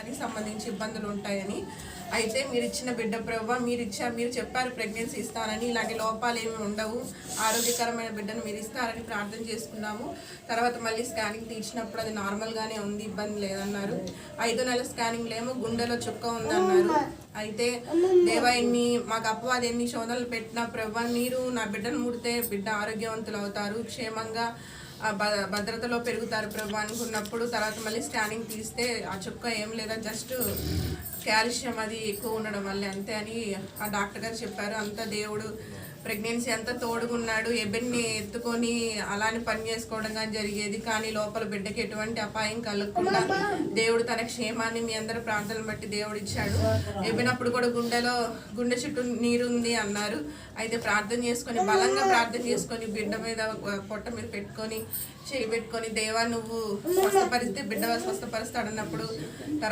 దానికి సంబంధించి ఇబ్బందులు ఉంటాయని. అయితే మీరు ఇచ్చిన బిడ్డ ప్రభావ మీరు చెప్పారు ప్రెగ్నెన్సీ ఇస్తారని, ఇలాంటి లోపాలు ఏమి ఉండవు, ఆరోగ్యకరమైన బిడ్డను మీరు ఇస్తారని ప్రార్థన చేసుకున్నాము. తర్వాత మళ్ళీ స్కానింగ్ తీసినప్పుడు అది నార్మల్గానే ఉంది, ఇబ్బంది లేదన్నారు. 5 నెలల స్కానింగ్లో ఏమో గుండెలో చుక్క ఉందన్నారు. అయితే దేవా మాకు అపవాది ఎన్ని శోధనలు పెట్టినా ప్రభా మీరు నా బిడ్డను ముడితే బిడ్డ ఆరోగ్యవంతులు అవుతారు, క్షేమంగా భద్రతలో పెరుగుతారు ప్రభు అనుకున్నప్పుడు తర్వాత మళ్ళీ స్కానింగ్ తీస్తే ఆ చుక్క ఏం లేదా, జస్ట్ కాల్షియం అది ఎక్కువ ఉండడం వల్లే అంతే అని ఆ డాక్టర్ గారు చెప్పారు. అంతా దేవుడు ప్రెగ్నెన్సీ అంతా తోడుగున్నాడు. ఎబెన్ని ఎత్తుకొని అలానే పని చేసుకోవడం కానీ జరిగేది, కానీ లోపల బిడ్డకి ఎటువంటి అపాయం కలగకుండా దేవుడు తన క్షేమాన్ని మీ అందరి ప్రార్థనలు బట్టి దేవుడు ఇచ్చాడు. ఎబినప్పుడు కూడా గుండె చుట్టూ నీరుంది అన్నారు. అయితే ప్రార్థన చేసుకొని బలంగా ప్రార్థన చేసుకొని బిడ్డ మీద పొట్ట మీద పెట్టుకొని చేయి పెట్టుకొని దేవా నువ్వు స్వస్థపరిస్తే బిడ్డ స్వస్థపరుస్తాడు అన్నప్పుడు